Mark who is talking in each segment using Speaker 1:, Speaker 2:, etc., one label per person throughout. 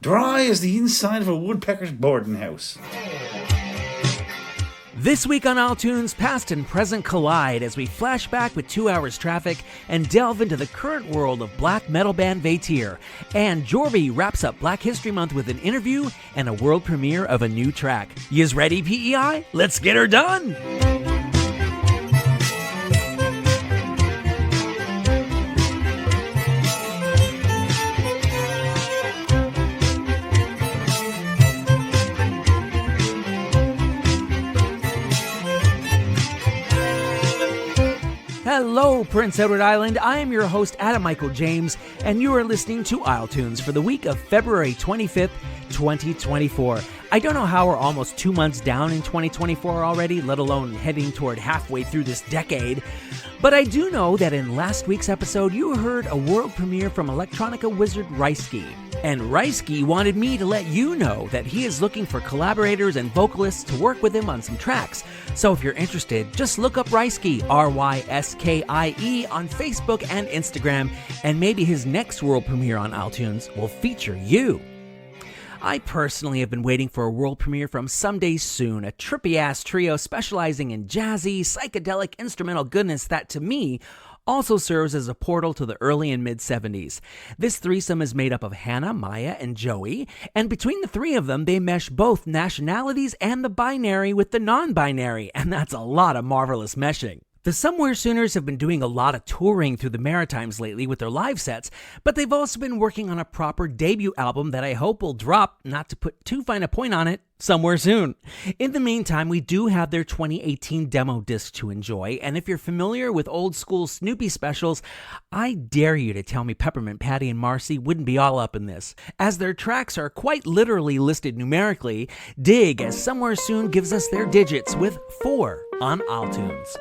Speaker 1: Dry as the inside of a woodpecker's boarding house.
Speaker 2: This week on iTunes, past and present collide as we flash back with 2 hours traffic and delve into the current world of black metal band Vaettir. And Jorby wraps up Black History Month with an interview and a world premiere of a new track. Yous ready, PEI? Let's get her done! Hello, Prince Edward Island. I am your host, Adam Michael James, and you are listening to iTunes for the week of February 25th, 2024. I don't know how we're almost 2 months down in 2024 already, let alone heading toward halfway through this decade. But I do know that in last week's episode, you heard a world premiere from electronica wizard Rysky. And Rysky wanted me to let you know that he is looking for collaborators and vocalists to work with him on some tracks. So if you're interested, just look up Rysky, R-Y-S-K-I-E, on Facebook and Instagram, and maybe his next world premiere on iTunes will feature you. I personally have been waiting for a world premiere from Someday Soon, a trippy-ass trio specializing in jazzy, psychedelic, instrumental goodness that, to me, also serves as a portal to the early and mid-70s. This threesome is made up of Hannah, Maya, and Joey, and between the three of them, they mesh both nationalities and the binary with the non-binary, and that's a lot of marvelous meshing. The Somewhere Sooners have been doing a lot of touring through the Maritimes lately with their live sets, but they've also been working on a proper debut album that I hope will drop, not to put too fine a point on it, somewhere soon. In the meantime, we do have their 2018 demo disc to enjoy, and if you're familiar with old school Snoopy specials, I dare you to tell me Peppermint Patty and Marcy wouldn't be all up in this. As their tracks are quite literally listed numerically, dig as Somewhere Soon gives us their digits with 4 on iTunes.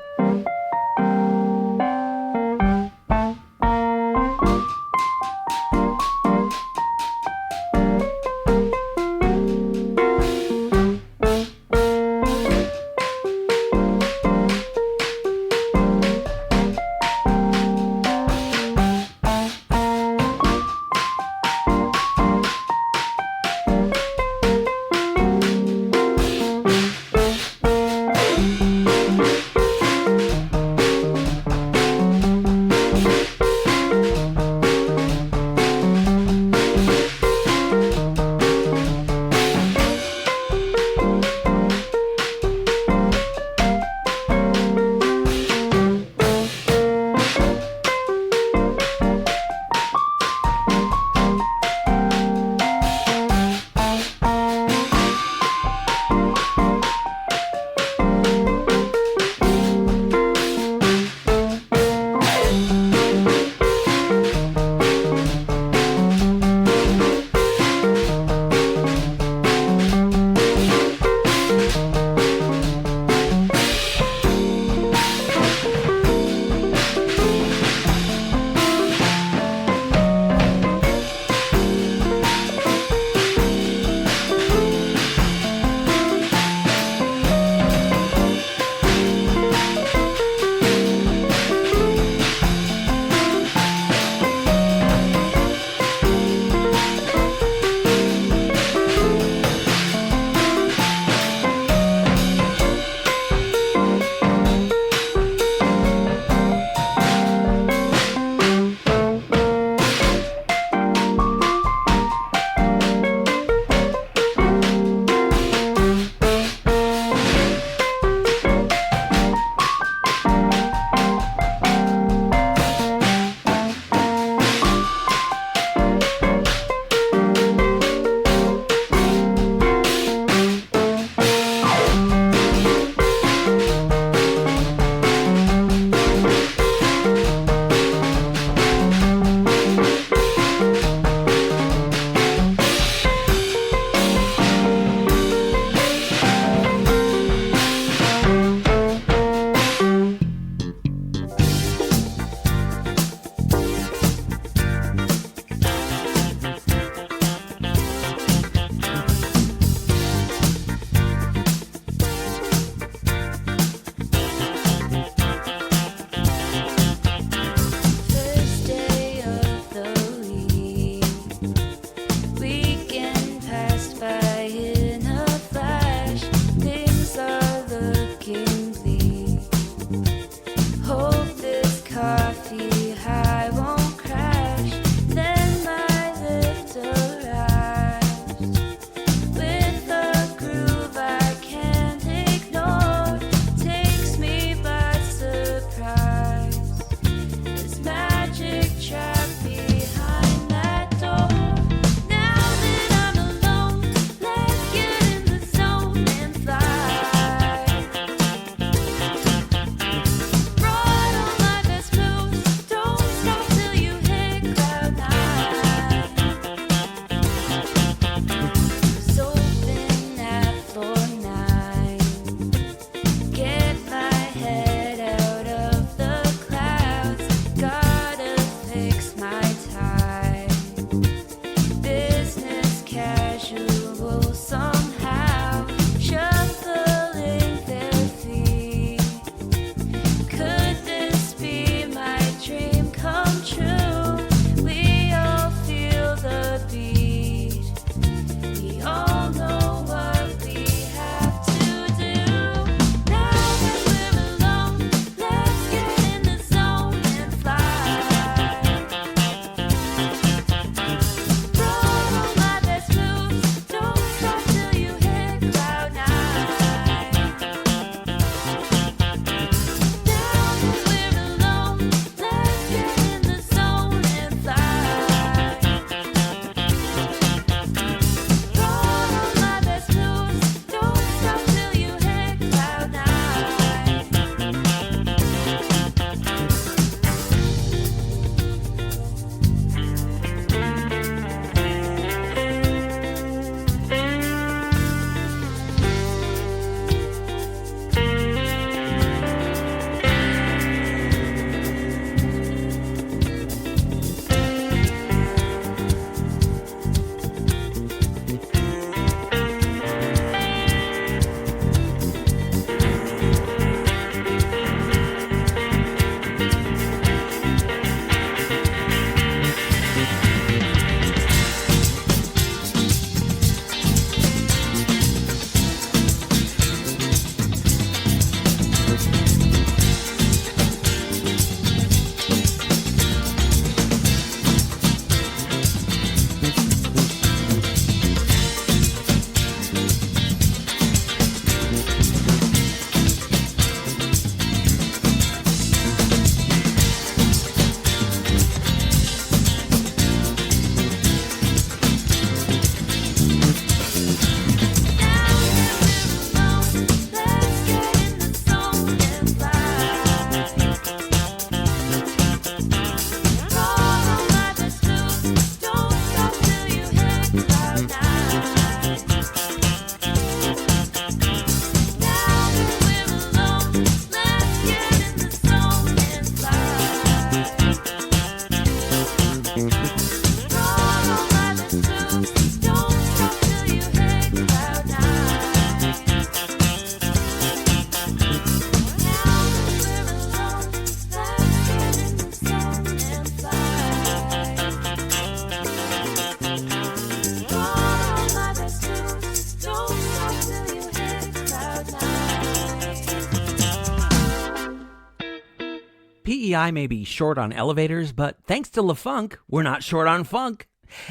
Speaker 2: PEI may be short on elevators, but thanks to LaFunk, we're not short on funk.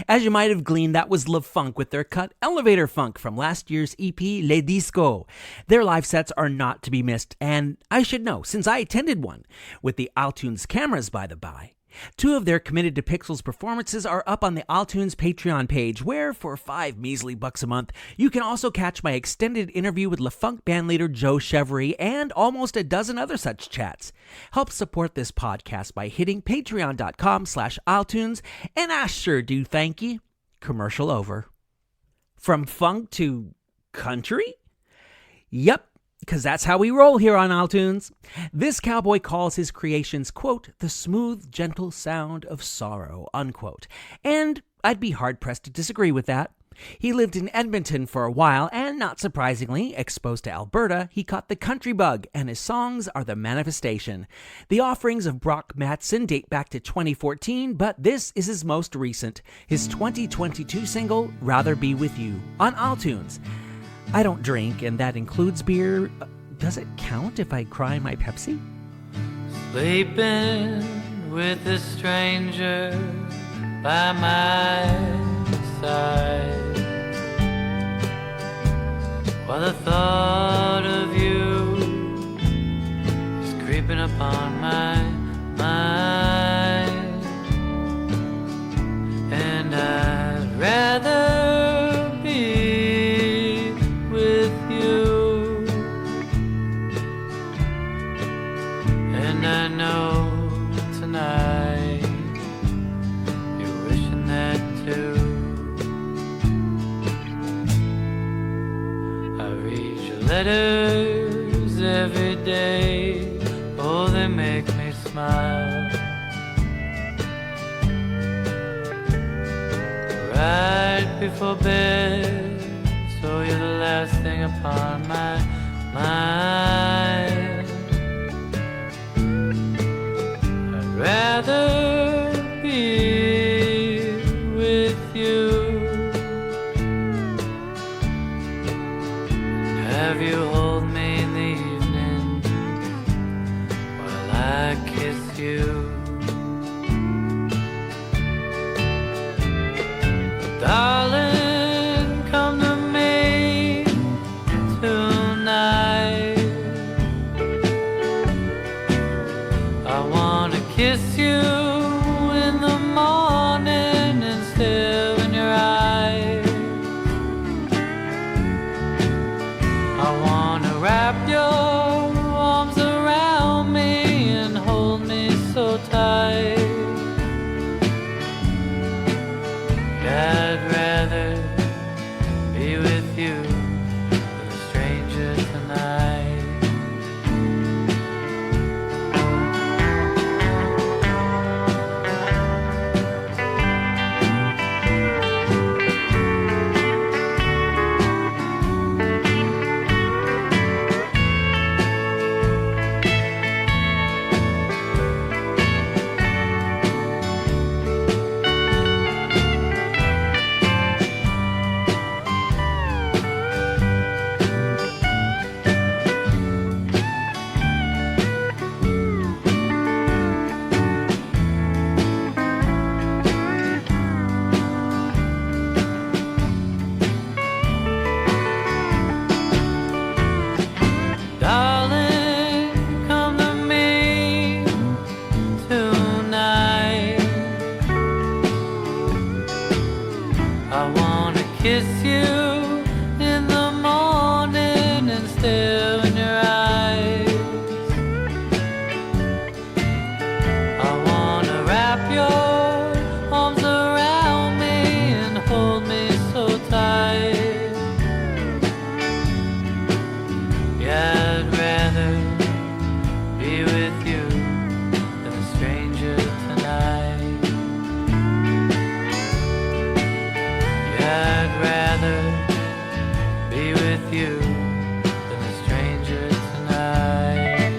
Speaker 2: As you might have gleaned, that was LaFunk with their cut Elevator Funk from last year's EP, Les Disco. Their live sets are not to be missed, and I should know, since I attended one, with the iTunes cameras by the by. 2 of their Committed to Pixels performances are up on the iTunes Patreon page, where, for $5 measly a month, you can also catch my extended interview with LaFunk bandleader Joe Chevry and almost a dozen other such chats. Help support this podcast by hitting patreon.com/iTunes, and I sure do thank you. Commercial over. From funk to country? Yep. Because that's how we roll here on iTunes. This cowboy calls his creations, quote, the smooth, gentle sound of sorrow, unquote. And I'd be hard-pressed to disagree with that. He lived in Edmonton for a while, and not surprisingly, exposed to Alberta, he caught the country bug, and his songs are the manifestation. The offerings of Brock Matson date back to 2014, but this is his most recent, his 2022 single, Rather Be With You, on iTunes. I don't drink, and that includes beer. Does it count if I cry my Pepsi?
Speaker 3: Sleeping with a stranger by my side, while the thought of you is creeping upon my mind, and I'd rather I know tonight you're wishing that too. I read your letters every day. Oh, they make me smile. Right before bed, so you're the last thing upon my mind. Rather be with you. Have you hold me in the evening while I kiss you. Darling, come to me tonight. I wanna kiss you in the morning and stare in your eyes. I wanna wrap your arms around me and hold me so tight. I'd rather be with you than a stranger tonight. Kiss you in the morning and stare in your eyes. I wanna wrap your arms around me and hold me so tight. Yeah, I'd rather be with you than a stranger tonight. I'd rather be with you than a stranger tonight.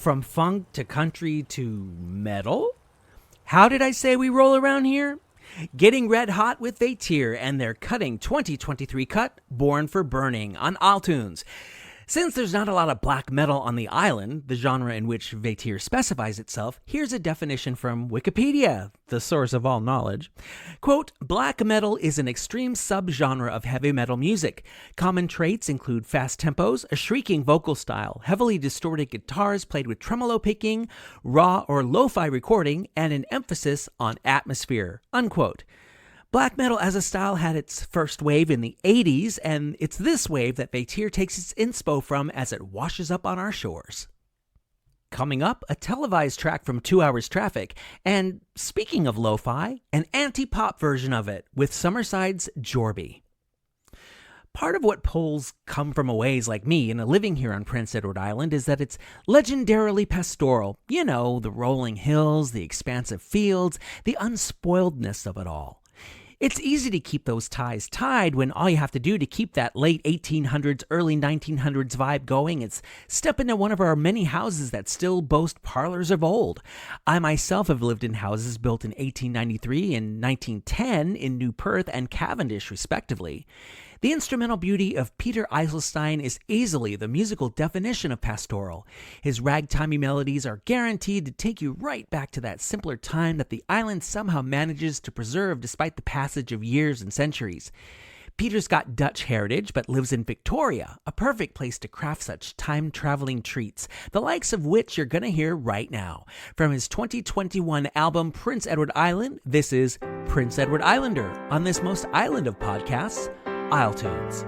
Speaker 2: From funk to country to metal? How did I say we roll around here? Getting red hot with Vaettir and their cutting 2023 cut, Born for Burning, on iTunes. Since there's not a lot of black metal on the island, the genre in which Vaettir specifies itself, here's a definition from Wikipedia, the source of all knowledge. Quote, black metal is an extreme subgenre of heavy metal music. Common traits include fast tempos, a shrieking vocal style, heavily distorted guitars played with tremolo picking, raw or lo-fi recording, and an emphasis on atmosphere, unquote. Black metal as a style had its first wave in the 80s, and it's this wave that Vaettir takes its inspo from as it washes up on our shores. Coming up, a televised track from 2 Hours Traffic, and speaking of lo-fi, an anti-pop version of it with Summerside's Jorby. Part of what pulls come from a ways like me and living here on Prince Edward Island is that it's legendarily pastoral. You know, the rolling hills, the expansive fields, the unspoiledness of it all. It's easy to keep those ties tied when all you have to do to keep that late 1800s, early 1900s vibe going is step into one of our many houses that still boast parlors of old. I myself have lived in houses built in 1893 and 1910 in New Perth and Cavendish, respectively. The instrumental beauty of Peter Eiselstein is easily the musical definition of pastoral. His ragtimey melodies are guaranteed to take you right back to that simpler time that the island somehow manages to preserve despite the passage of years and centuries. Peter's got Dutch heritage, but lives in Victoria, a perfect place to craft such time-traveling treats, the likes of which you're going to hear right now. From his 2021 album Prince Edward Island, this is Prince Edward Islander on this most island of podcasts, iTunes.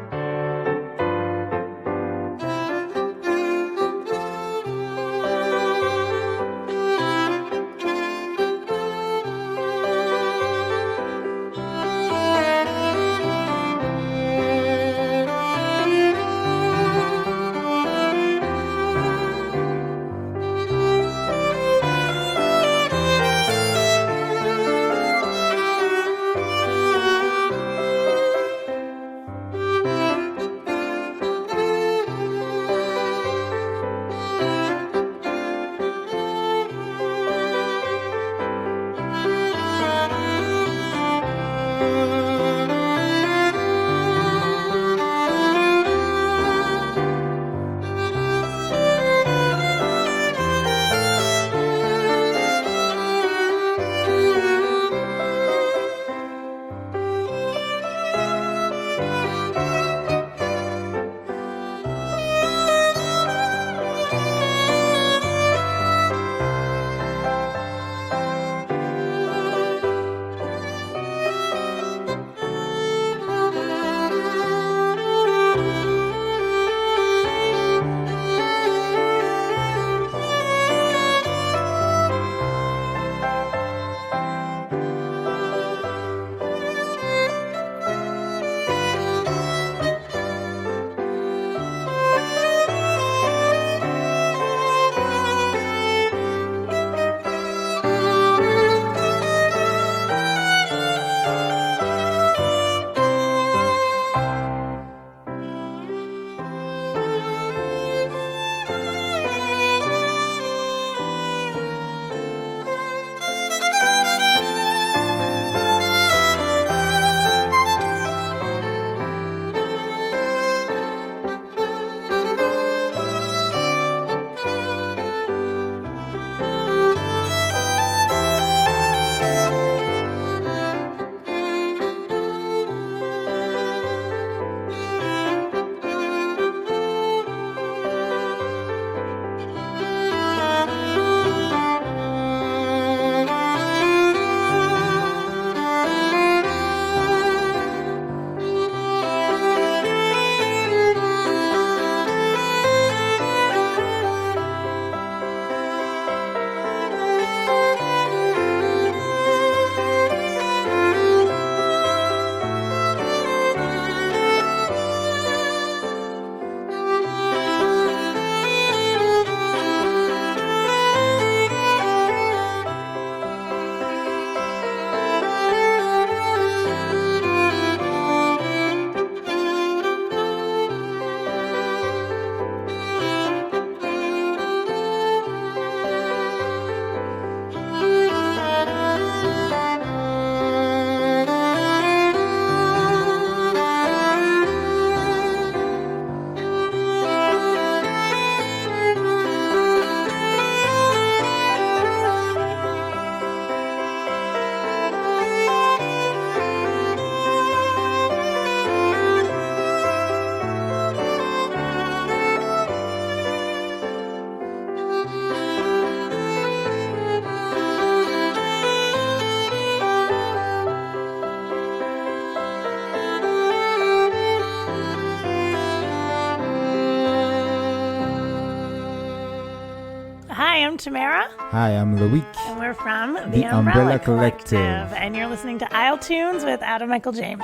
Speaker 4: Hi, I'm Tamara.
Speaker 5: Hi, I'm Loic.
Speaker 4: And we're from
Speaker 5: The Umbrella Collective.
Speaker 4: And you're listening to isletunes with Adam Michael James.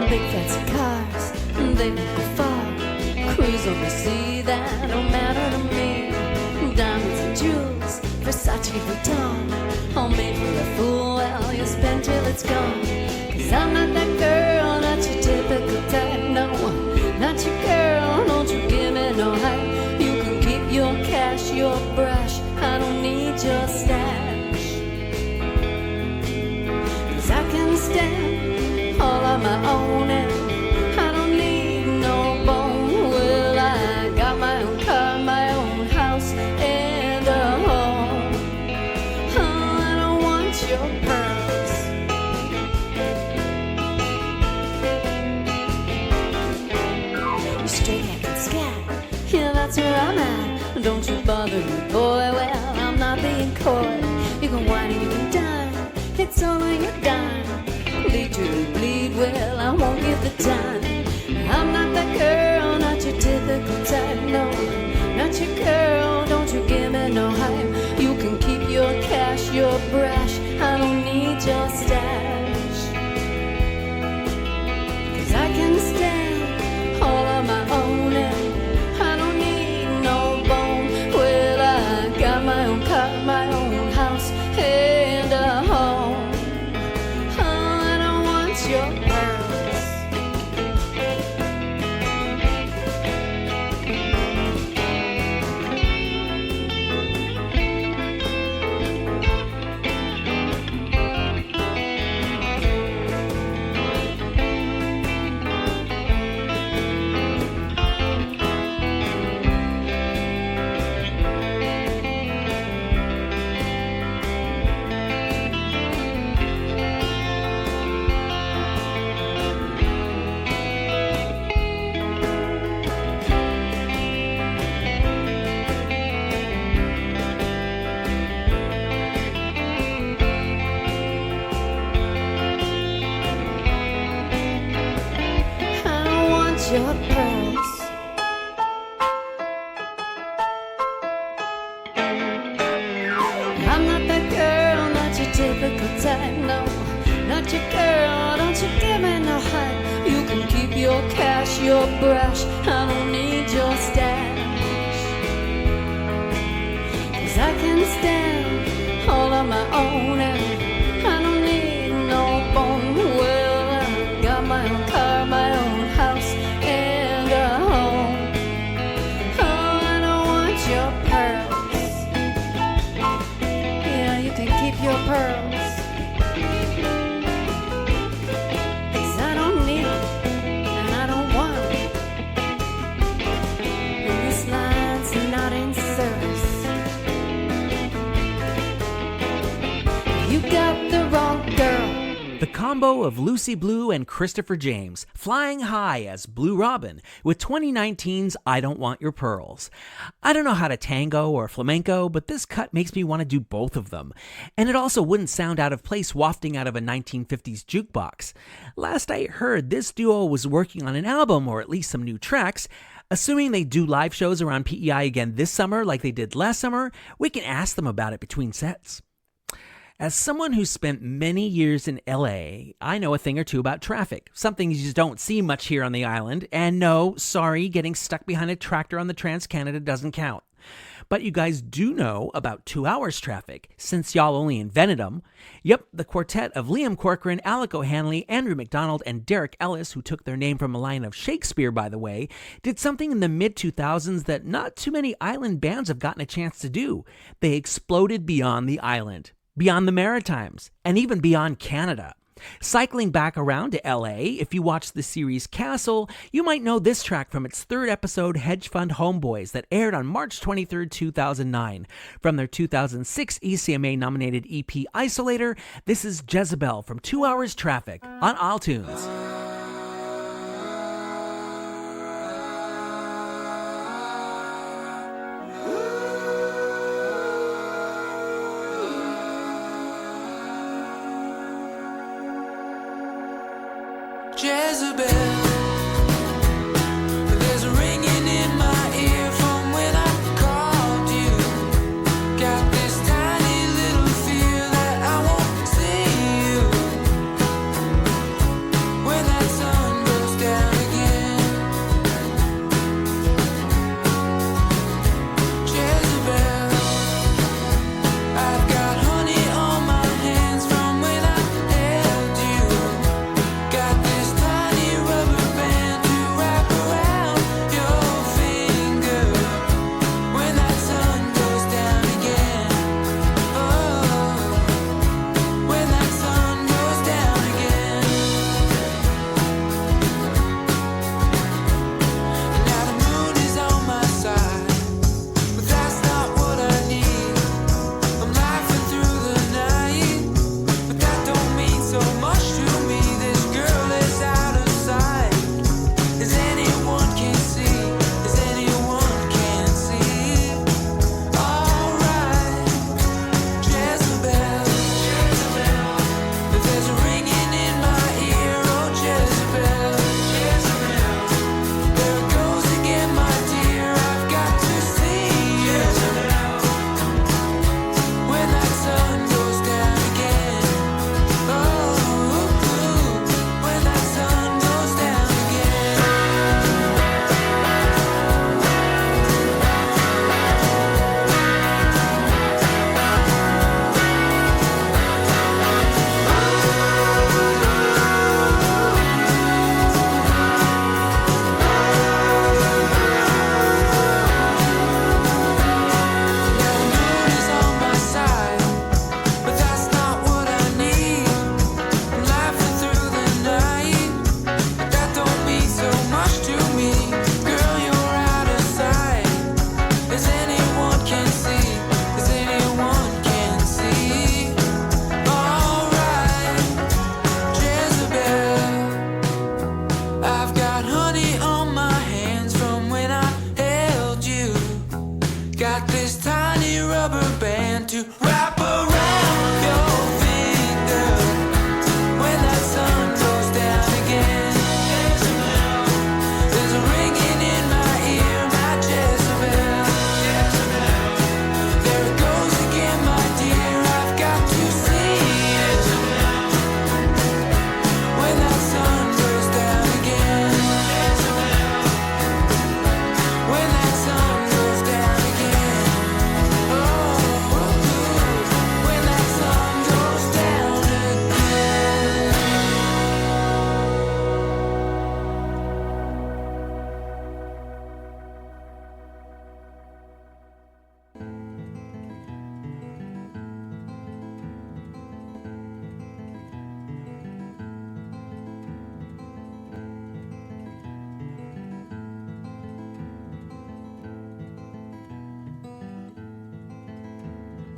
Speaker 6: Big fancy cars, they don't go far. Cruise on the sea, that don't matter to me. Diamonds and jewels, Versace, Vuitton, all made for a fool. Well, you spend till it's gone. 'Cause I'm not that girl, not your typical type. No, not your girl, don't you give me no hype. You can keep your cash, your brush, I don't need your stash. 'Cause I can stand all on my own and I don't need no bone. Well, I got my own car, my own house and a home. Oh, I don't want your pearls. You straight neck and scat, yeah, that's where I'm at. Don't you bother me, boy, well, I'm not being coy. You can whine and you can dine, it's all on your dime. Bleed to bleed, well, I won't give the time. I'm not that girl, not your typical type, no. Not your girl, don't you give me no hype. You can keep your cash, your brush, I don't need your stash. 'Cause I can stand all on my own and I don't need no bone. Well, I got my own car, my own house and a home. Your pearls. Your pearls. I'm not that girl, not your typical type, no. Not your girl, don't you give me no hype. You can keep your cash, your brush, I don't need your stash. 'Cause I can stand all on my own and I don't need no bone. Well, I got my own car, my own house and a home. Oh, I don't want your pearls. Yeah, you can keep your pearls. 'Cause I don't need it and I don't want it. And this line's not in service. You got the wrong girl.
Speaker 2: The combo of Lucy Blue and Christopher James, flying high as Blue Robin with 2019's I Don't Want Your Pearls. I don't know how to tango or flamenco, but this cut makes me want to do both of them. And it also wouldn't sound out of place wafting out of a 1950s jukebox. Last I heard, this duo was working on an album or at least some new tracks. Assuming they do live shows around PEI again this summer like they did last summer, we can ask them about it between sets. As someone who spent many years in LA, I know a thing or two about traffic, something you just don't see much here on the island. And no, sorry, getting stuck behind a tractor on the Trans-Canada doesn't count. But you guys do know about 2 hours traffic, since y'all only invented them. Yep, the quartet of Liam Corcoran, Alec O'Hanley, Andrew McDonald, and Derek Ellis, who took their name from a line of Shakespeare, by the way, did something in the mid-2000s that not too many island bands have gotten a chance to do. They exploded beyond the island, beyond the Maritimes, and even beyond Canada. Cycling back around to LA, if you watch the series Castle, you might know this track from its third episode, Hedge Fund Homeboys, that aired on March 23, 2009. From their 2006 ECMA-nominated EP Isolator, this is Jezebel from 2 Hours Traffic on iTunes.
Speaker 7: Jezebel,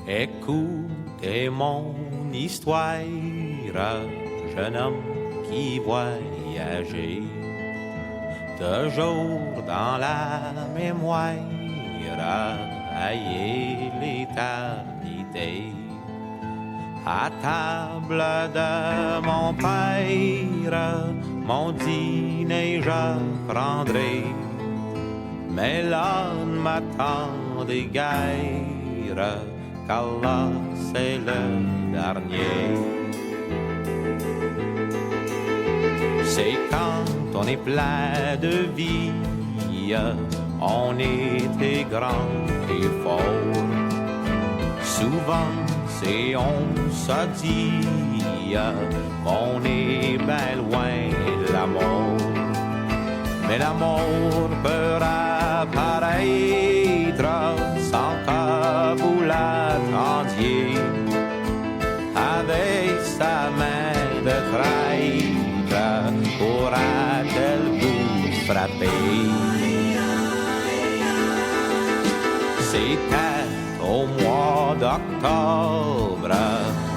Speaker 7: Écoutez mon histoire, jeune homme qui voyageait, toujours dans la mémoire, aïe l'éternité. À table de mon père, mon dîner je prendrai, mais l'on m'attend des guerres, car là c'est le dernier. C'est quand on est plein de vie, on était grand et fort. Souvent c'est on se dit qu'on est bien loin de la mort. Mais la mort peut apparaître sans que vous l'attendiez, avec sa main de traître pourra-t-elle vous frapper? C'était au mois d'octobre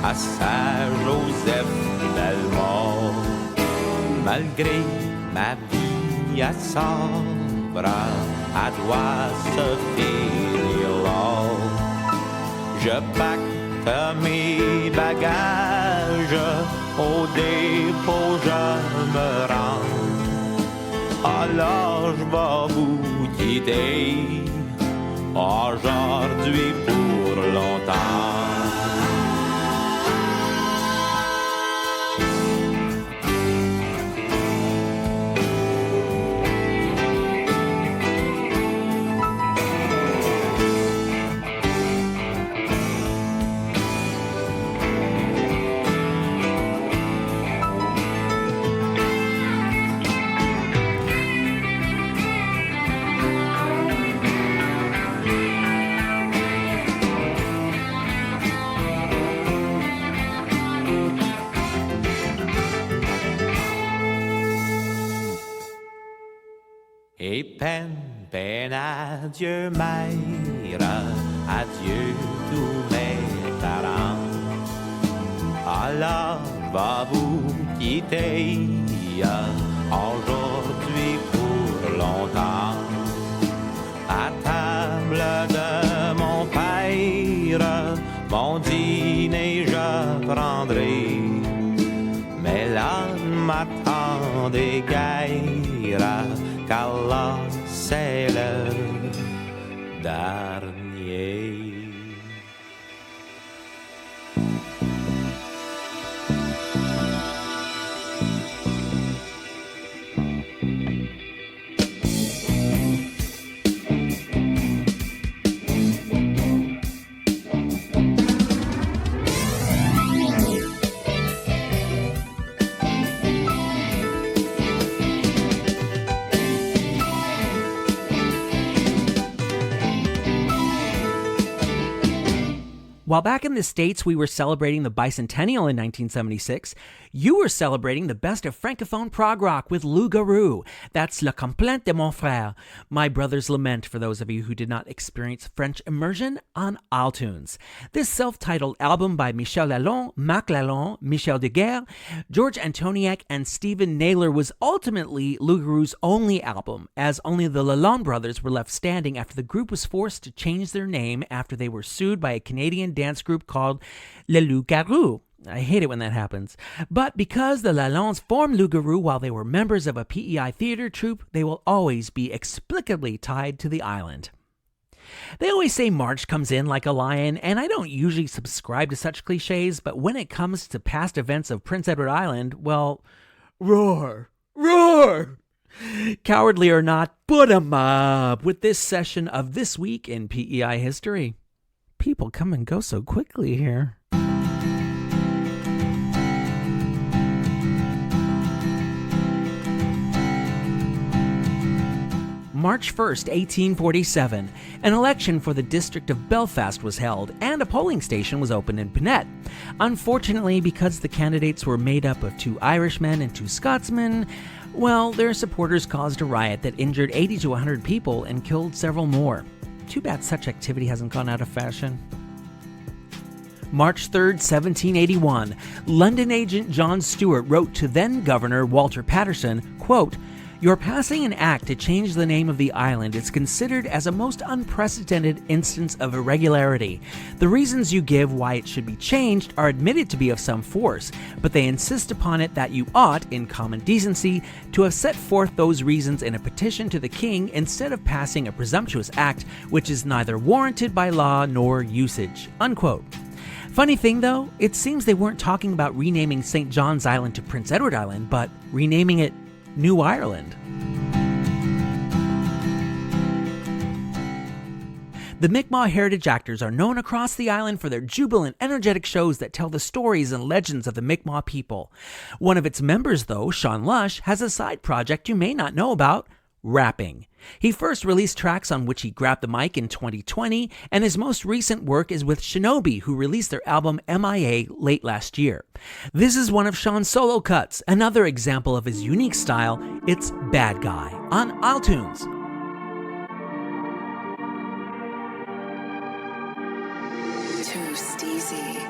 Speaker 7: à Saint-Joseph-Belmont. Malgré ma vie à sombre, elle doit se finir là. Je pacte mes bagages, au dépôt je me rends. Alors je vais vous quitter, aujourd'hui pour longtemps. Et peine, peine, adieu mère, adieu tous mes parents. Alors va vous quitter, aujourd'hui pour longtemps. À table de mon père, mon dîner je prendrai, mais là m'attend des guerres, car là c'est le dernier.
Speaker 2: While back in the States we were celebrating the bicentennial in 1976, you were celebrating the best of Francophone prog rock with Loup Garou. That's La Complainte de mon frère, My Brother's Lament, for those of you who did not experience French immersion on iTunes. This self-titled album by Michel Lalonde, Marc Lalonde, Michel Deguerre, George Antoniak, and Stephen Naylor was ultimately Loup Garou's only album, as only the Lalonde brothers were left standing after the group was forced to change their name after they were sued by a Canadian dance group called Le Loup Garou. I hate it when that happens. But because the Lalondes formed Loup Garou while they were members of a PEI theater troupe, they will always be explicably tied to the island. They always say March comes in like a lion, and I don't usually subscribe to such cliches, but when it comes to past events of Prince Edward Island, well, roar, roar! Cowardly or not, put 'em up with this session of This Week in PEI History. People come and go so quickly here. March 1st, 1847, an election for the district of Belfast was held, and a polling station was opened in Pinnet. Unfortunately, because the candidates were made up of 2 Irishmen and 2 Scotsmen, well, their supporters caused a riot that injured 80 to 100 people and killed several more. Too bad such activity hasn't gone out of fashion. March 3, 1781, London agent John Stuart wrote to then Governor Walter Patterson, quote, "Your passing an act to change the name of the island is considered as a most unprecedented instance of irregularity. The reasons you give why it should be changed are admitted to be of some force, but they insist upon it that you ought, in common decency, to have set forth those reasons in a petition to the king instead of passing a presumptuous act which is neither warranted by law nor usage." Unquote. Funny thing though, it seems they weren't talking about renaming St. John's Island to Prince Edward Island, but renaming it New Ireland. The Mi'kmaq heritage actors are known across the island for their jubilant, energetic shows that tell the stories and legends of the Mi'kmaq people. One of its members, though, Sean Lush, has a side project you may not know about: rapping. He first released tracks on which he grabbed the mic in 2020, and his most recent work is with Shinobi, who released their album MIA late last year. This is one of Sean's solo cuts, another example of his unique style. It's Bad Guy on isletunes.
Speaker 6: Too steezy.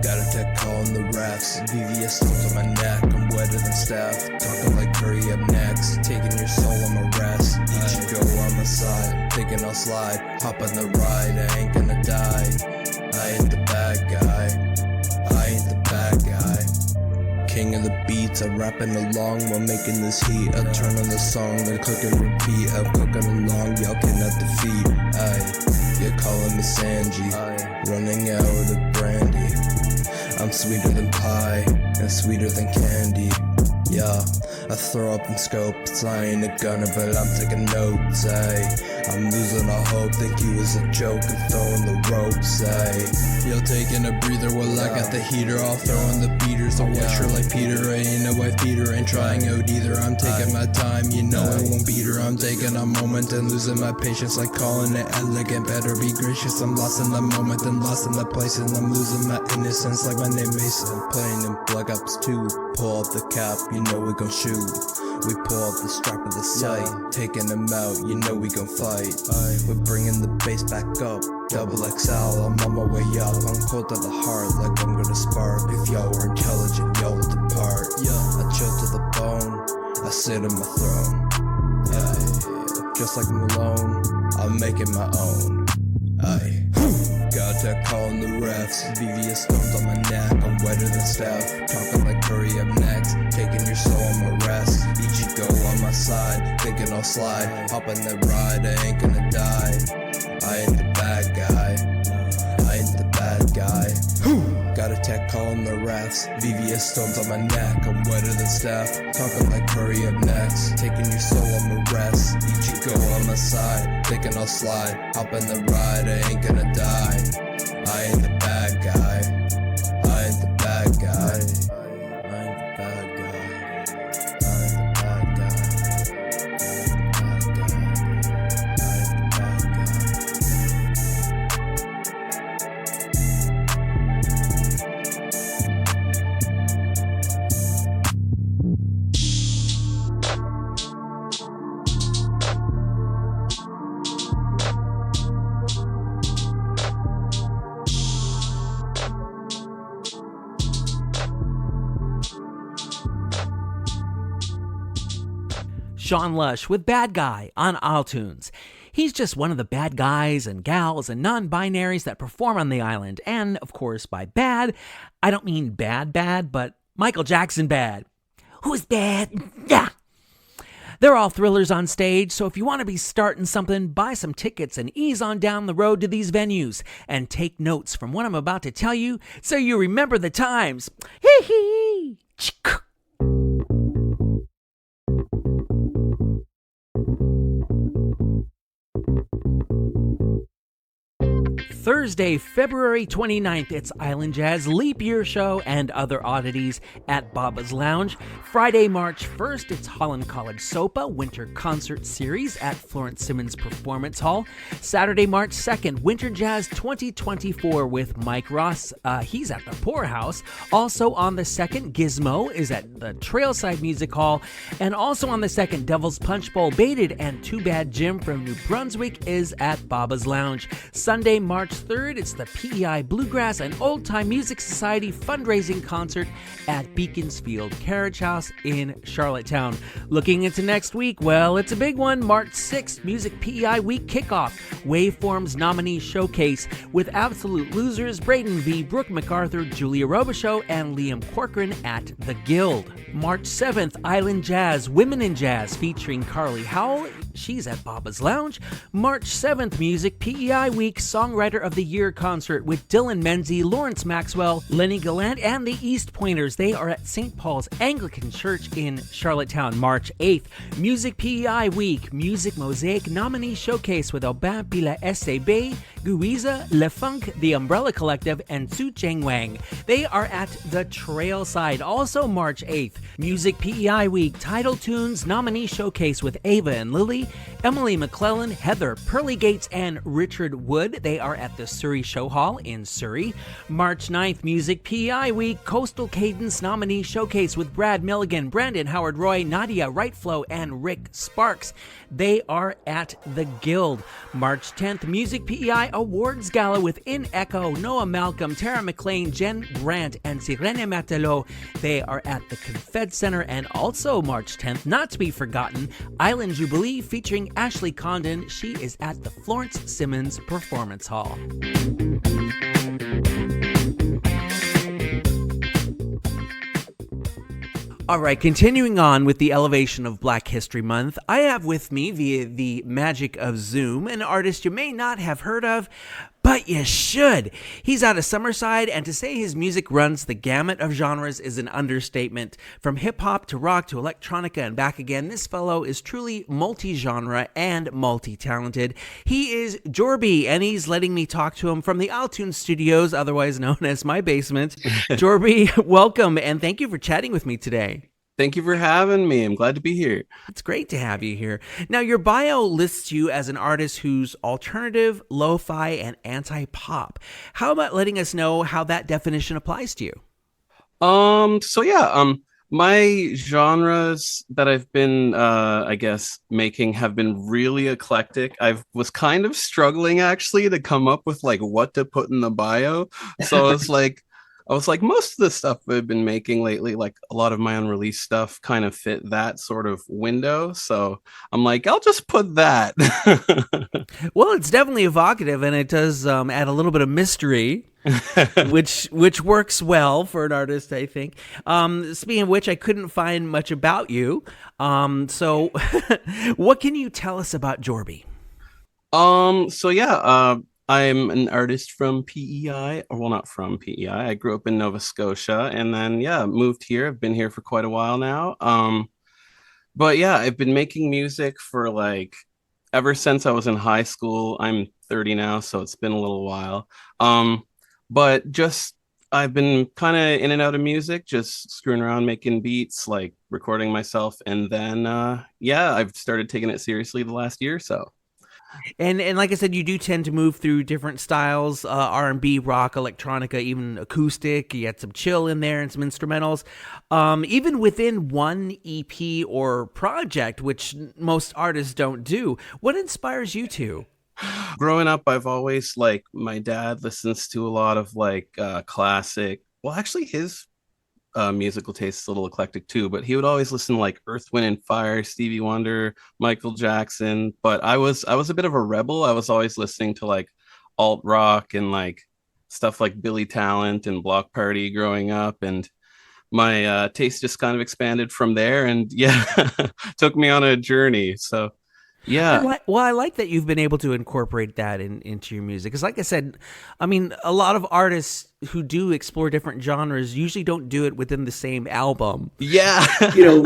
Speaker 8: Got a tech call on the refs, VVS stones on my neck, I'm wetter than Steph, talking like Curry up next, taking your soul on my rest, eat you go on my side, thinking I'll slide, hop on the ride, I ain't gonna die, I ain't the bad guy, I ain't the bad guy, king of the beats, I'm rapping along while making this heat, I turn on the song, then click and repeat, I'm cooking along, y'all cannot defeat, you're calling me Sanji, running out of the brandy. I'm sweeter than pie, and sweeter than candy. Yeah, I throw up in scopes, I ain't a gunner, but I'm taking notes, I'm losing all hope, think you was a joke and throwing the ropes, You're taking a breather while I got the heater, I'll throw in the beaters, I'll watch her like Peter, I ain't a wife beater, ain't trying out either, I'm taking my time, you know I won't beat her, I'm taking a moment and losing my patience, like calling it elegant, better be gracious, I'm lost in the moment and lost in the place, and I'm losing my innocence like my name Mason, playing in Black Ops 2, pull up the cap, you know we gon' shoot. We pull out the strap of the sight, taking them out, you know we gon' fight. We're bringing the bass back up, double XL, I'm on my way up. I'm cold to the heart, like I'm gonna spark. If y'all were intelligent, y'all would depart. I chill to the bone, I sit on my throne. Just like Malone, I'm making my own. Got that call on the refs, VVS stones on my neck, I'm wetter than Steph, talking like Curry up next, taking your soul on my rest, each you go on my side, thinking I'll slide, hop on that ride, I ain't gonna die, I ain't the bad guy, I ain't the bad guy. Got a tech call on the refs, VVS stones on my neck, I'm wetter than Steph, talking like Curry up next, taking your soul on my rest, each you go on my side, thinking I'll slide, hop on the ride, I ain't gonna die, I ain't the bad guy, I ain't the bad guy, I ain't the bad guy, I ain't the bad guy, I ain't the bad guy, I ain't the bad guy.
Speaker 2: Sean Lush with Bad Guy on isletunes. He's just one of the bad guys and gals and non-binaries that perform on the island. And, of course, by bad, I don't mean bad, but Michael Jackson bad. Who's bad? Yeah. They're all thrillers on stage, so if you want to be starting something, buy some tickets and ease on down the road to these venues. And take notes from what I'm about to tell you so you remember the times. Hee hee! Thursday, February 29th, it's Island Jazz Leap Year Show and other oddities at Baba's Lounge. Friday, March 1st, it's Holland College SOPA Winter Concert Series at Florence Simmons Performance Hall. Saturday, March 2nd, Winter Jazz 2024 with Mike Ross. He's at the Poorhouse. Also on the 2nd, Gizmo is at the Trailside Music Hall. And also on the 2nd, Devil's Punch Bowl Baited and Too Bad Jim from New Brunswick is at Baba's Lounge. Sunday, March 3rd, it's the PEI Bluegrass and Old Time Music Society fundraising concert at Beaconsfield Carriage House in Charlottetown. Looking into next week, well, it's a big one. March 6th, Music PEI Week Kickoff, Waveforms Nominee Showcase with Absolute Losers, Braden V, Brooke MacArthur, Julia Robichaux, and Liam Corcoran at The Guild. March 7th, Island Jazz, Women in Jazz featuring Carly Howell. She's at Baba's Lounge. March 7th, Music PEI Week Songwriter of the Year concert with Dylan Menzies, Lawrence Maxwell, Lenny Gallant, and the East Pointers. They are at St. Paul's Anglican Church in Charlottetown. March 8th, Music PEI Week Music Mosaic Nominee Showcase with Aubin Pila SCB, Guiza, Le Funk, The Umbrella Collective, and Su Cheng Wang. They are at the Trailside. Also March 8th, Music PEI Week Title Tunes Nominee Showcase with Ava and Lily, Emily McClellan, Heather Pearly Gates, and Richard Wood. They are at the Surrey Show Hall in Surrey. March 9th, Music PEI Week Coastal Cadence Nominee Showcase with Brad Milligan, Brandon Howard Roy, Nadia Wrightflow, and Rick Sparks. They are at the Guild. March 10th, Music PEI Awards Gala with In Echo, Noah Malcolm, Tara McLean, Jen Grant, and Sirene Matelot. They are at the Confed Center. And also March 10th, not to be forgotten, Island Jubilee featuring Ashley Condon. She is at the Florence Simmons Performance Hall. All right, continuing on with the elevation of Black History Month, I have with me, via the magic of Zoom, an artist you may not have heard of, but you should. He's out of Summerside, and to say his music runs the gamut of genres is an understatement. From hip-hop to rock to electronica and back again, this fellow is truly multi-genre and multi-talented. He is Jorby, and he's letting me talk to him from the iTunes Studios, otherwise known as my basement. Jorby, welcome, and thank you for chatting with me today.
Speaker 9: Thank you for having me. I'm glad to be here.
Speaker 2: It's great to have you here. Now, your bio lists you as an artist who's alternative, lo-fi, and anti-pop. How about letting us know how that definition applies to you?
Speaker 9: My genres that I've been, making have been really eclectic. I was kind of struggling actually to come up with like what to put in the bio. So it's like, most of the stuff I've been making lately, like a lot of my unreleased stuff kind of fit that sort of window. So I'm like, I'll just put that.
Speaker 2: Well, it's definitely evocative, and it does add a little bit of mystery, which works well for an artist, I think. Speaking of which, I couldn't find much about you. So what can you tell us about Jorby?
Speaker 9: I'm an artist from PEI, or well, not from PEI. I grew up in Nova Scotia and then, moved here. I've been here for quite a while now. I've been making music for ever since I was in high school. I'm 30 now, so it's been a little while. I've been kind of in and out of music, just screwing around, making beats, like recording myself. And then, I've started taking it seriously the last year or so.
Speaker 2: And like I said, you do tend to move through different styles, R&B, rock, electronica, even acoustic. You had some chill in there and some instrumentals. Even within one EP or project, which most artists don't do. What inspires you to?
Speaker 9: Growing up, I've always, my dad listens to a lot of classic. Well, actually, his musical taste is a little eclectic too, but he would always listen to Earth, Wind and Fire, Stevie Wonder, Michael Jackson. But I was a bit of a rebel. I was always listening to alt rock and stuff like Billy Talent and Block Party growing up, and my taste just kind of expanded from there, and took me on a journey. So yeah.
Speaker 2: I like that you've been able to incorporate that into your music. Because like I said, I mean, a lot of artists who do explore different genres usually don't do it within the same album.
Speaker 9: Yeah.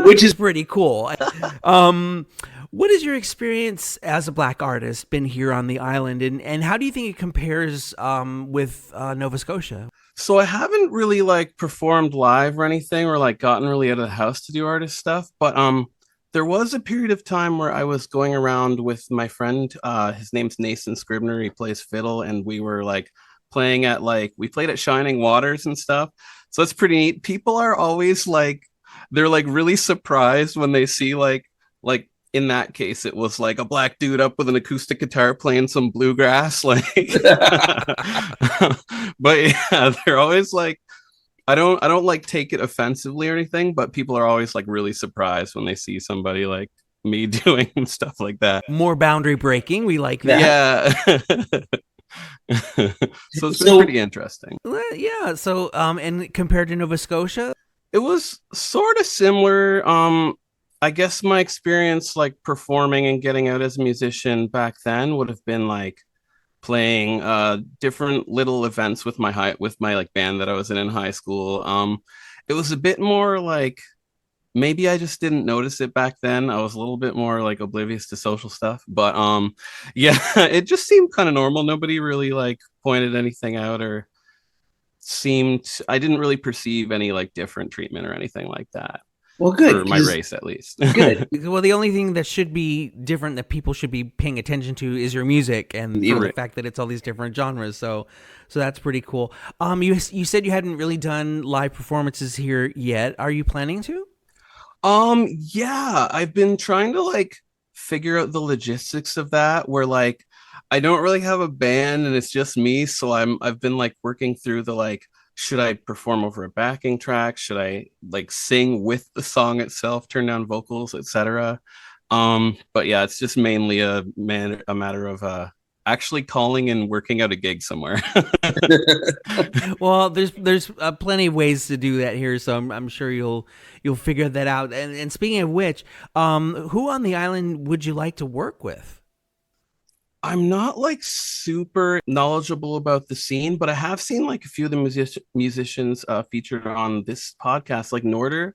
Speaker 2: Which is pretty cool. What has your experience as a Black artist been here on the island, and how do you think it compares with Nova Scotia?
Speaker 9: So I haven't really like performed live or anything, or like gotten really out of the house to do artist stuff, but there was a period of time where I was going around with my friend. His name's Nathan Scribner. He plays fiddle, and we were like playing at we played at Shining Waters and stuff. So it's pretty neat. People are always like, they're like really surprised when they see like in that case, it was like a Black dude up with an acoustic guitar playing some bluegrass. But yeah, they're always like, I don't like take it offensively or anything, but people are always like really surprised when they see somebody like me doing stuff like that.
Speaker 2: More boundary breaking. We like that.
Speaker 9: Yeah. So it's been pretty interesting.
Speaker 2: Yeah. So, and compared to Nova Scotia,
Speaker 9: it was sort of similar. I guess my experience like performing and getting out as a musician back then would have been like playing different little events with my like band that I was in high school. It was a bit more like, maybe I just didn't notice it back then. I was a little bit more like oblivious to social stuff, but yeah, it just seemed kind of normal. Nobody really like pointed anything out or I didn't really perceive any like different treatment or anything like that.
Speaker 10: Well, good.
Speaker 9: For my race, at least.
Speaker 10: Good.
Speaker 2: Well, the only thing that should be different that people should be paying attention to is your music and the fact that it's all these different genres. So that's pretty cool. You said you hadn't really done live performances here yet. Are you planning to?
Speaker 9: Yeah, I've been trying to like figure out the logistics of that, where like I don't really have a band and it's just me, so I've been like working through the like, should I perform over a backing track? Should I like sing with the song itself, turn down vocals, etc.? But yeah, it's just mainly a matter of actually calling and working out a gig somewhere.
Speaker 2: Well, there's plenty of ways to do that here, so I'm sure you'll figure that out. And speaking of which, who on the island would you like to work with?
Speaker 9: I'm not like super knowledgeable about the scene, but I have seen like a few of the musicians featured on this podcast, like Norder.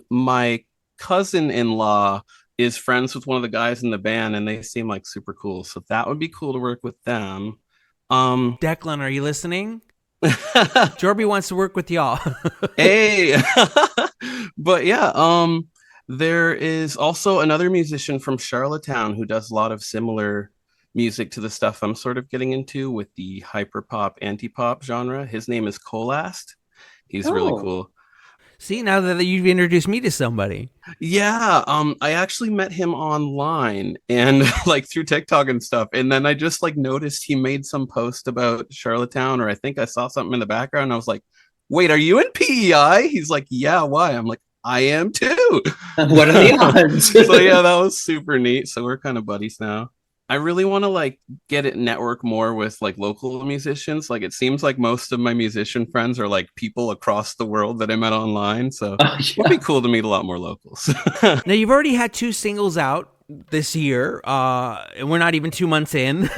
Speaker 9: My cousin-in-law is friends with one of the guys in the band, and they seem like super cool. So that would be cool to work with them.
Speaker 2: Declan, are you listening? Jorby wants to work with y'all.
Speaker 9: Hey, but yeah, there is also another musician from Charlottetown who does a lot of similar music to the stuff I'm sort of getting into with the hyperpop, anti-pop genre. His name is Colast. He's really cool.
Speaker 2: See, now that you've introduced me to somebody.
Speaker 9: Yeah, I actually met him online and like through TikTok and stuff. And then I just like noticed he made some post about Charlottetown, or I think I saw something in the background. I was like, wait, are you in PEI? He's like, yeah, why? I'm like, I am too.
Speaker 10: What are the odds?
Speaker 9: So yeah, that was super neat. So we're kind of buddies now. I really want to like get it network more with like local musicians. Like it seems like most of my musician friends are like people across the world that I met online. So it would be cool to meet a lot more locals.
Speaker 2: Now you've already had 2 singles out this year, and we're not even 2 months in.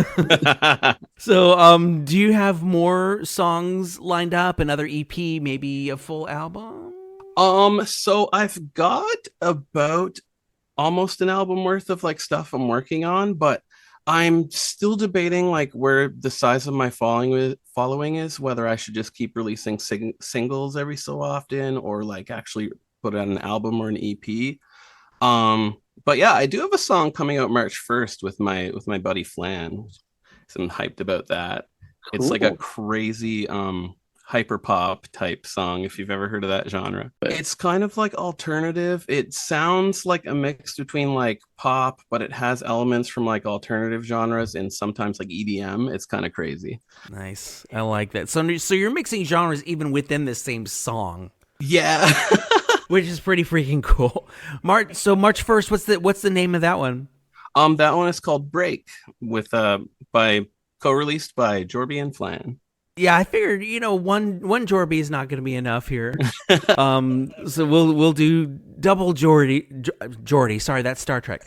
Speaker 2: So do you have more songs lined up, another EP, maybe a full album?
Speaker 9: So I've got about almost an album worth of like stuff I'm working on, but I'm still debating like where the size of my following is, whether I should just keep releasing singles every so often or like actually put out an album or an EP. But yeah, I do have a song coming out March 1st with my buddy Flan. So I'm hyped about that. Cool. It's like a crazy hyper pop type song, if you've ever heard of that genre. It's kind of like alternative. It sounds like a mix between like pop, but it has elements from like alternative genres and sometimes like EDM. It's kind of crazy.
Speaker 2: Nice. I like that. So you're mixing genres even within the same song.
Speaker 9: Yeah.
Speaker 2: Which is pretty freaking cool. March 1st, what's the name of that one?
Speaker 9: That one is called Break, with co-released by Jorby and Flan.
Speaker 2: Yeah, I figured, one Jorby is not going to be enough here. So we'll do double Jordy. Sorry, that's Star Trek.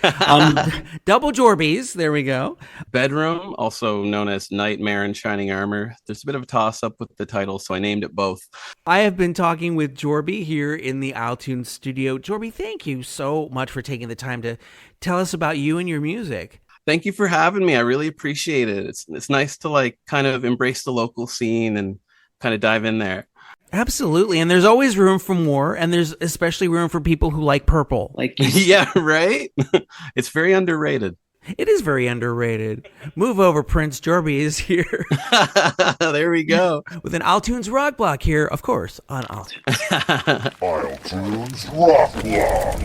Speaker 2: Double Jorbys. There we go.
Speaker 9: Bedroom, also known as Nightmare and Shining Armor. There's a bit of a toss-up with the title, so I named it both.
Speaker 2: I have been talking with Jorby here in the iTunes studio. Jorby, thank you so much for taking the time to tell us about you and your music.
Speaker 9: Thank you for having me. I really appreciate it. It's nice to like kind of embrace the local scene and kind of dive in there.
Speaker 2: Absolutely. And there's always room for more. And there's especially room for people who like purple.
Speaker 9: Yeah, right? It's very underrated.
Speaker 2: It is very underrated. Move over, Prince. Jorby is here.
Speaker 9: There we go.
Speaker 2: With an iTunes rock block here, of course, on iTunes.
Speaker 11: iTunes rock block.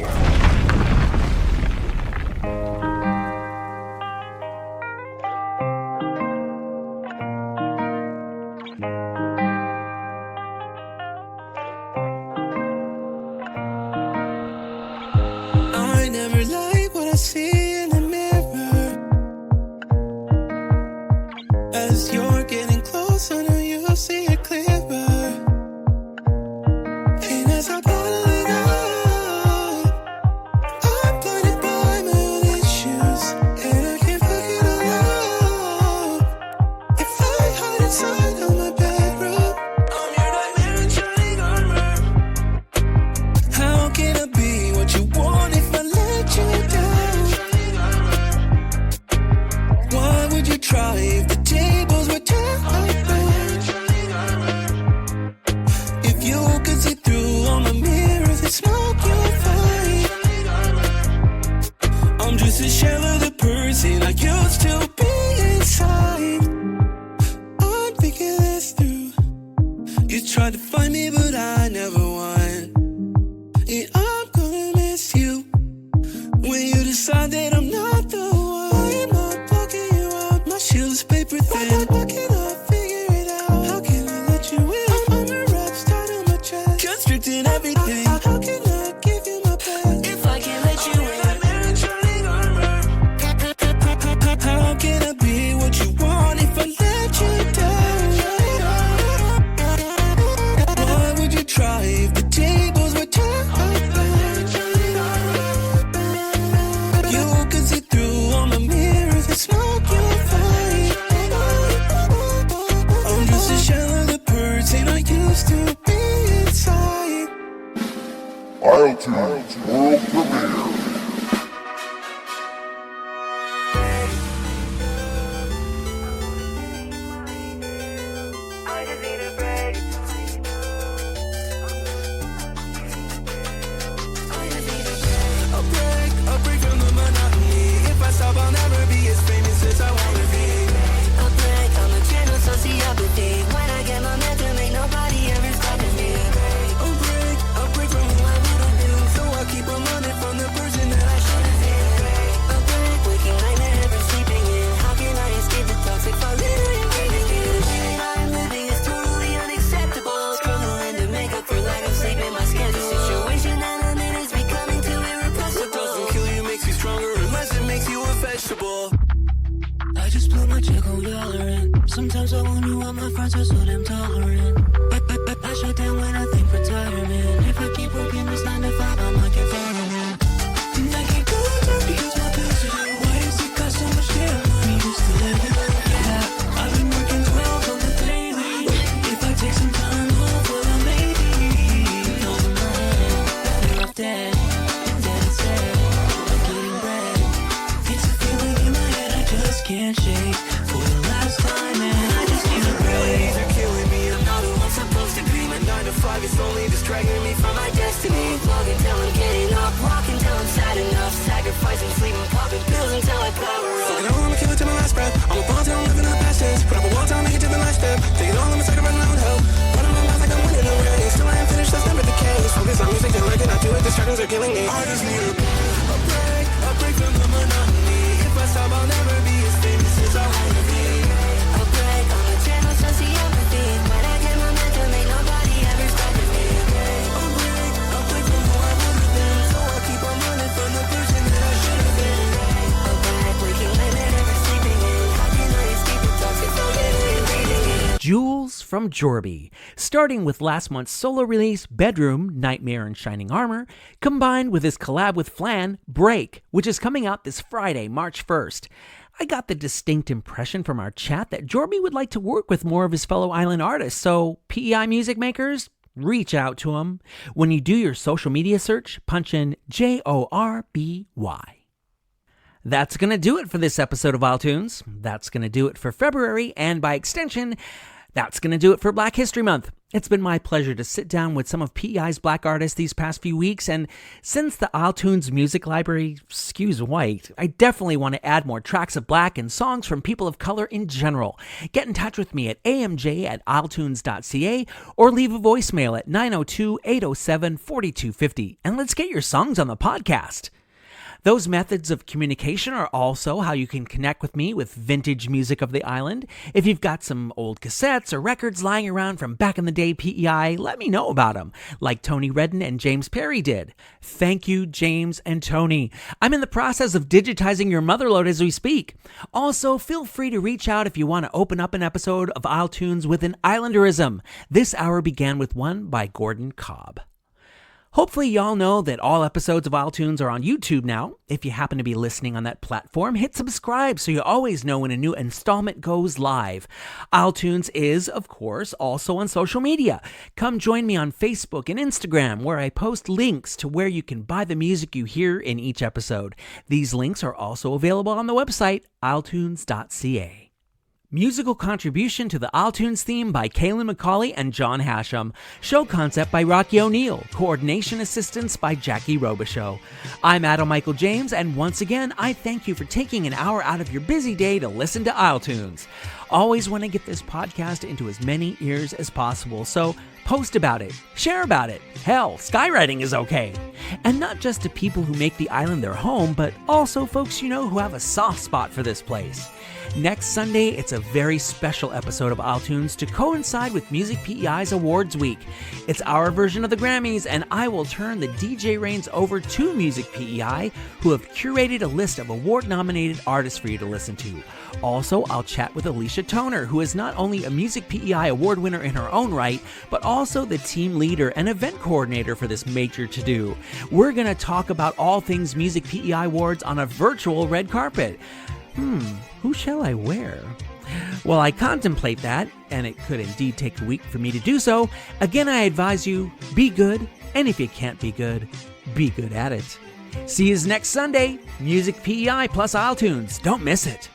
Speaker 12: See in the mirror as you're getting close, I know you'll see it clearer. And as I bottle it up, I'm blinded by my own issues, and I can't fuck it all up. If I hide inside of my bedroom, I'm your nightmare in shining armor. How can I be what you want if I let you down? Try if the tables were turned. If you could see through all my mirrors and smoke, you'll find I'm just a shell of the person I used to be inside. I'm thinking this through. You tried to find me, but I never won. And I'm gonna miss you when you decide that I'm not the one. Shield is paper thin. How can I figure it out? How can I let you in? I'm a rap star on my chest, constricting everything. How can I give you my best if I can't let you in? How can I be what you want if I let you down? Why would you try if the tables were turned? You can see through all my mirrors and smoke you. To be inside
Speaker 11: iTunes World Premiere.
Speaker 12: A break from the monotony. If I stop, I'll never be as famous as I wanna be. A break, I'm a channel sociopathy. When I get my mental, ain't nobody ever stopping me. A break from who I would've been. So I keep on running from the person that I should've been. A break, waking nightmare, never sleeping in. How can I escape the toxic falling and breathing in? The way I'm living is totally unacceptable. Struggling to make up for lack of sleep in my schedule. The situation that I'm in is becoming too irrepressible. What doesn't kill you makes you stronger unless it makes you a vegetable. I just put my check on dollar in. Sometimes I wonder why my friends are so damn tolerant. I shut down when I think retirement. If I keep working this 9 to 5, I might get permanent. And I keep going back because my bills are due. Why does it cost so much damn money just to live? Yeah, I've been working 12 on the daily. If I take some time off, well, I maybe know the man. Better off dead. Dead and sad. I'm getting bread. It's a feeling in my head I just can't shake. For the last time, and I just need a break. They're killing me, I'm not who I'm supposed to be. My 9 to 5 is only distracting me from my destiny. Vlog until I'm getting up, walk until I'm sad enough. Sacrificing sleep and popping pills until I power up. Fucking all, I'ma kill it to my last breath. I'm a ball till I'm living up past this. Put up a wall till I make it to the last step. Take it all, I'm a sacrifice my own hell. Running my mouth like I'm winning the race. Still I ain't finished, that's never the case. Focus on music, till I cannot do it. Distractions are killing me. I just need a break from the monotony. If I stop, I'll never be as famous as I wanna be. A break, I'm a channel sociopathy. When I get my mental, ain't nobody ever stopping me. A break from who I would've been. So I keep on running from the person that I should've been. A break, waking late, never sleeping in. How can I escape the toxic feeling and breathing in?
Speaker 2: Jules from Jorby, starting with last month's solo release, Bedroom, Nightmare and Shining Armor, combined with his collab with Flan, Break, which is coming out this Friday, March 1st. I got the distinct impression from our chat that Jorby would like to work with more of his fellow island artists, so PEI music makers, reach out to him. When you do your social media search, punch in Jorby. That's going to do it for this episode of iTunes. That's going to do it for February, and by extension, that's going to do it for Black History Month. It's been my pleasure to sit down with some of PEI's black artists these past few weeks, and since the iTunes music library skews white, I definitely want to add more tracks of black and songs from people of color in general. Get in touch with me at amj@iletunes.ca or leave a voicemail at 902-807-4250, and let's get your songs on the podcast. Those methods of communication are also how you can connect with me with vintage music of the island. If you've got some old cassettes or records lying around from back in the day PEI, let me know about them, like Tony Redden and James Perry did. Thank you, James and Tony. I'm in the process of digitizing your motherlode as we speak. Also, feel free to reach out if you want to open up an episode of iTunes with an Islanderism. This hour began with one by Gordon Cobb. Hopefully y'all know that all episodes of iTunes are on YouTube now. If you happen to be listening on that platform, hit subscribe so you always know when a new installment goes live. iTunes is, of course, also on social media. Come join me on Facebook and Instagram, where I post links to where you can buy the music you hear in each episode. These links are also available on the website, isletunes.ca. Musical contribution to the iTunes theme by Kaylin McCauley and John Hashem. Show concept by Rocky O'Neill. Coordination assistance by Jackie Robichaux. I'm Adam Michael James, and once again, I thank you for taking an hour out of your busy day to listen to iTunes. Always want to get this podcast into as many ears as possible, so post about it, share about it. Hell, skywriting is okay. And not just to people who make the island their home, but also folks you know who have a soft spot for this place. Next Sunday, it's a very special episode of iTunes to coincide with Music PEI's Awards Week. It's our version of the Grammys, and I will turn the DJ reins over to Music PEI, who have curated a list of award-nominated artists for you to listen to. Also, I'll chat with Alicia Toner, who is not only a Music PEI award winner in her own right, but also the team leader and event coordinator for this major to-do. We're going to talk about all things Music PEI awards on a virtual red carpet. Who shall I wear? While I contemplate that, and it could indeed take a week for me to do so, again I advise you, be good, and if you can't be good at it. See you next Sunday, Music PEI plus iTunes. Don't miss it.